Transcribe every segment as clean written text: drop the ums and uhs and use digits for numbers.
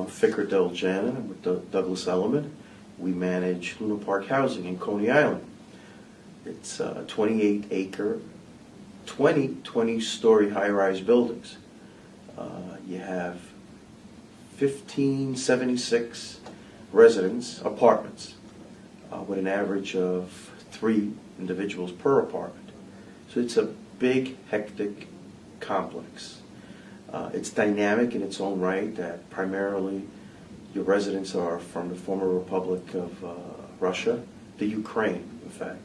Fikret Deljanin with Douglas Elliman. We manage Luna Park Housing in Coney Island. It's 28-acre, 20-story high-rise buildings. You have 1576 residence apartments with an average of 3 individuals per apartment. So it's a big, hectic complex. It's dynamic in its own right, that primarily your residents are from the former Republic of Russia, the Ukraine, in fact.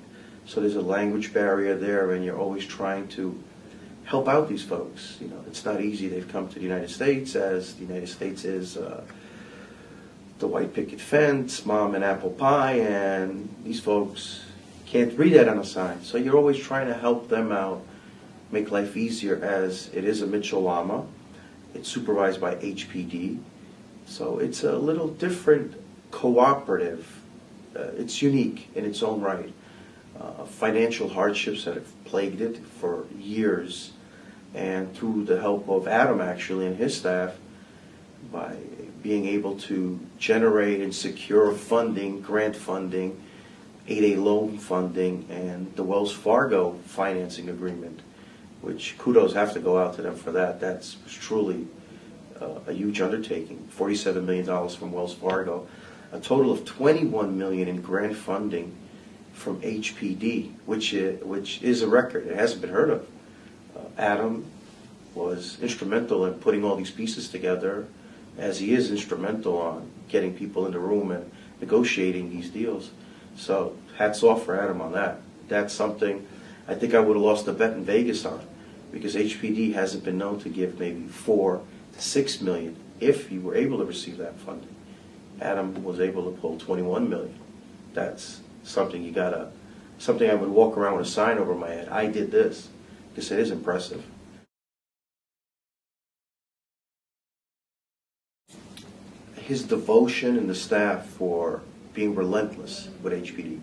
So there's a language barrier there, and you're always trying to help out these folks. You know, it's not easy. They've come to the United States, as the United States is the white picket fence, mom and apple pie, and these folks can't read that on a sign. So you're always trying to help them out, make life easier, as it is a Mitchell-Lama. It's supervised by HPD. So it's a little different, cooperative. It's unique in its own right. Financial hardships that have plagued it for years, and through the help of Adam, actually, and his staff, by being able to generate and secure funding, grant funding, 8A loan funding, and the Wells Fargo financing agreement, which kudos have to go out to them for that. That's truly a huge undertaking. $47 million from Wells Fargo, a total of $21 million in grant funding from HPD, which is a record. It hasn't been heard of. Adam was instrumental in putting all these pieces together, as he is instrumental on getting people in the room and negotiating these deals. So hats off for Adam on that. That's something I think I would have lost a bet in Vegas on, because HPD hasn't been known to give maybe $4 to $6 million if you were able to receive that funding. Adam was able to pull $21 million. That's something something I would walk around with a sign over my head. I did this, because it is impressive. His devotion and the staff for being relentless with HPD.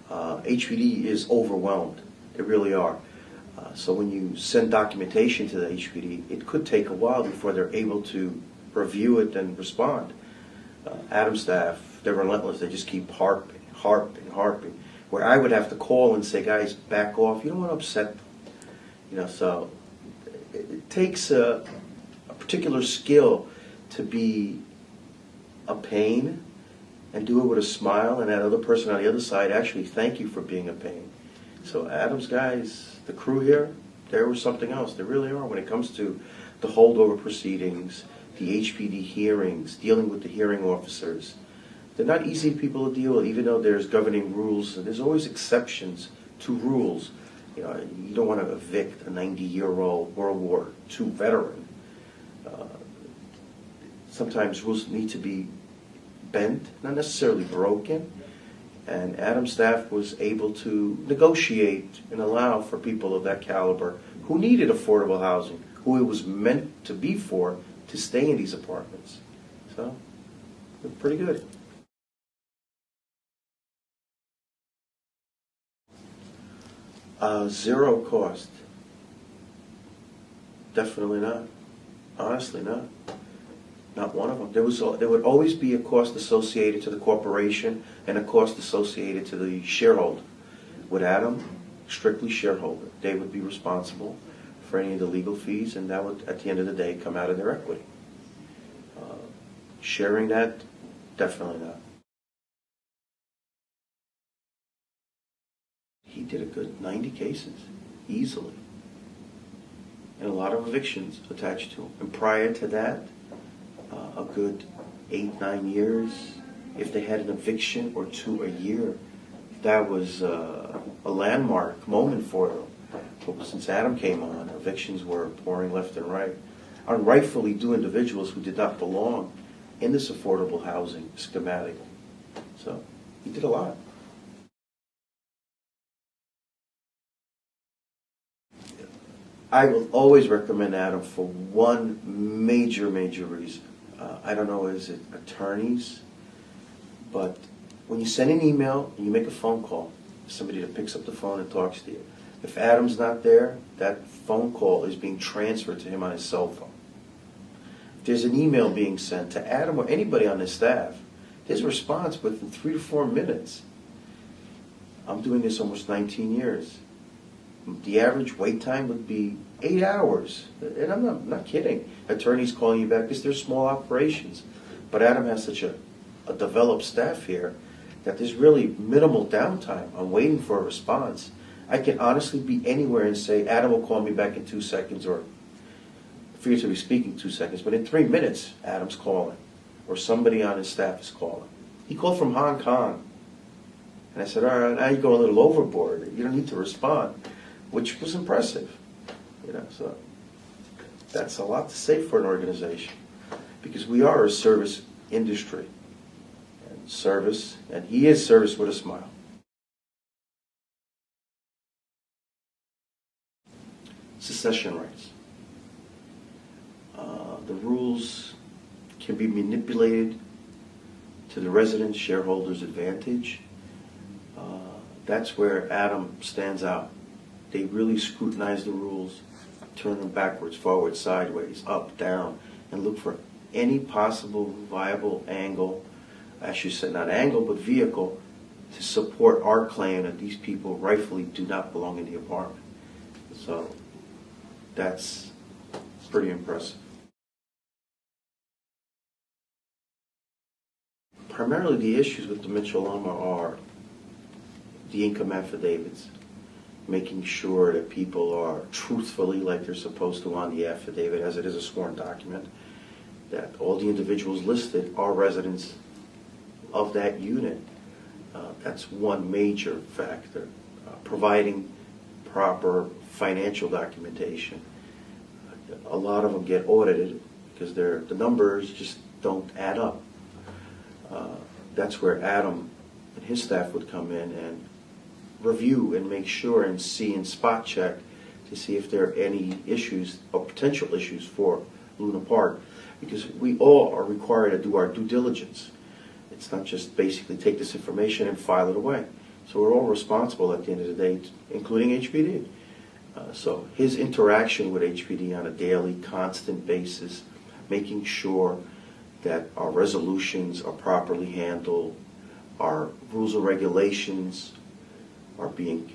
HPD is overwhelmed. They really are. So when you send documentation to the HPD, it could take a while before they're able to review it and respond. Adam's staff, they're relentless. They just keep harping, where I would have to call and say, guys, back off. You don't want to upset them. You know, so it takes a particular skill to be a pain and do it with a smile, and that other person on the other side actually thank you for being a pain. So Adam's guys, the crew here, they were something else. They really are when it comes to the holdover proceedings, the HPD hearings, dealing with the hearing officers. They're not easy people to deal with, even though there's governing rules. There's always exceptions to rules. You know, you don't want to evict a 90-year-old World War II veteran. Sometimes rules need to be bent, not necessarily broken. And Adam's staff was able to negotiate and allow for people of that caliber who needed affordable housing, who it was meant to be for, to stay in these apartments. So, they're pretty good. Zero cost. Definitely not. Honestly not. Not one of them. There would always be a cost associated to the corporation and a cost associated to the shareholder. With Adam, strictly shareholder. They would be responsible for any of the legal fees, and that would, at the end of the day, come out of their equity. Sharing that, definitely not. He did a good 90 cases, easily. And a lot of evictions attached to him. And prior to that, a good 8-9 years. If they had an eviction or 2 a year, that was a landmark moment for them. But since Adam came on, evictions were pouring left and right, unrightfully due individuals who did not belong in this affordable housing schematic. So he did a lot. I will always recommend Adam for one major reason. I don't know, is it attorneys? But when you send an email and you make a phone call, somebody that picks up the phone and talks to you, if Adam's not there, that phone call is being transferred to him on his cell phone. there's an email being sent to Adam or anybody on his staff, his response within 3 to 4 minutes. I'm doing this almost 19 years. The average wait time would be 8 hours. And I'm not kidding. Attorneys calling you back because they're small operations. But Adam has such a developed staff here that there's really minimal downtime. I'm waiting for a response. I can honestly be anywhere and say, Adam will call me back in 2 seconds, or figuratively speaking 2 seconds, but in 3 minutes, Adam's calling, or somebody on his staff is calling. He called from Hong Kong. And I said, all right, now you go a little overboard. You don't need to respond, which was impressive. So that's a lot to say for an organization, because we are a service industry. And service, and he is service with a smile. Succession rights. The rules can be manipulated to the resident shareholders' advantage. That's where Adam stands out. They really scrutinize the rules, turn them backwards, forward, sideways, up, down, and look for any possible viable angle, I should say not angle, but vehicle, to support our claim that these people rightfully do not belong in the apartment. So that's pretty impressive. Primarily the issues with the Mitchell-Lama are the income affidavits, making sure that people are truthfully, like they're supposed to on the affidavit, as it is a sworn document, that all the individuals listed are residents of that unit. That's one major factor. Providing proper financial documentation. A lot of them get audited because the numbers just don't add up. That's where Adam and his staff would come in and review and make sure and see and spot check to see if there are any issues or potential issues for Luna Park, because we all are required to do our due diligence. It's not just basically take this information and file it away. So we're all responsible at the end of the day, including HPD. So his interaction with HPD on a daily, constant basis, making sure that our resolutions are properly handled, our rules and regulations are being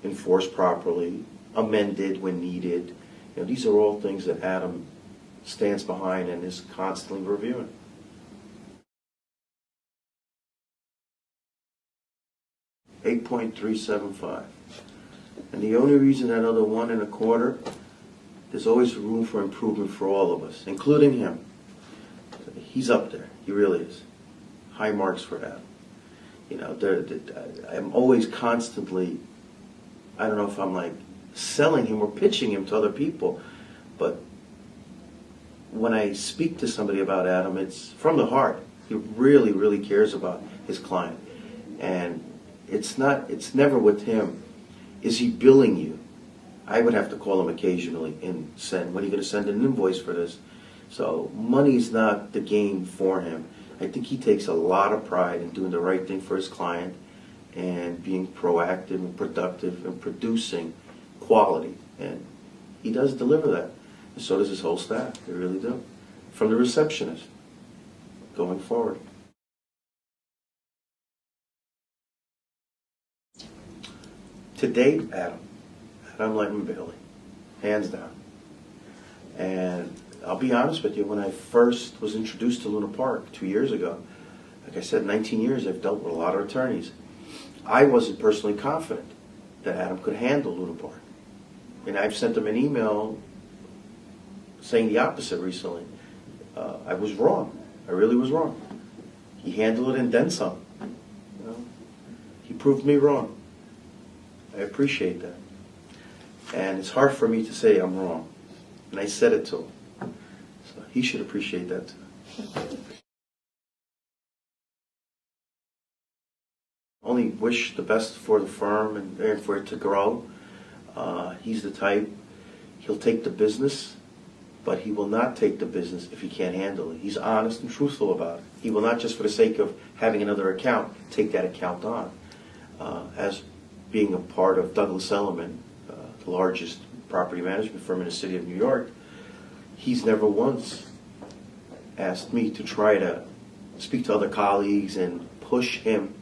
enforced properly, amended when needed. These are all things that Adam stands behind and is constantly reviewing. $8.375. And the only reason that other 1 1/4, there's always room for improvement for all of us, including him. He's up there. He really is. High marks for Adam. I'm always constantly, I don't know if I'm like selling him or pitching him to other people, but when I speak to somebody about Adam, it's from the heart. He really, really cares about his client. And it's never with him, is he billing you? I would have to call him occasionally and send, when are you going to send an invoice for this? So money's not the game for him. I think he takes a lot of pride in doing the right thing for his client and being proactive and productive and producing quality. And he does deliver that. And so does his whole staff. They really do. From the receptionist going forward. To date, Adam Leitman Bailey, hands down. And I'll be honest with you, when I first was introduced to Luna Park 2 years ago, like I said, 19 years, I've dealt with a lot of attorneys. I wasn't personally confident that Adam could handle Luna Park. And I've sent him an email saying the opposite recently. I was wrong. I really was wrong. He handled it and then some. He proved me wrong. I appreciate that. And it's hard for me to say I'm wrong. And I said it to him. So he should appreciate that too. Only wish the best for the firm and for it to grow. He's the type, he'll take the business, but he will not take the business if he can't handle it. He's honest and truthful about it. He will not, just for the sake of having another account, take that account on. As being a part of Douglas Elliman, the largest property management firm in the city of New York, he's never once asked me to try to speak to other colleagues and push him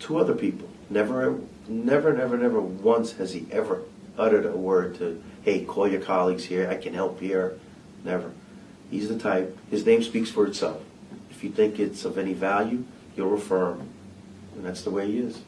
to other people. Never once has he ever uttered a word to, hey, call your colleagues here, I can help here. Never. He's the type, his name speaks for itself. If you think it's of any value, you'll refer him. And that's the way he is.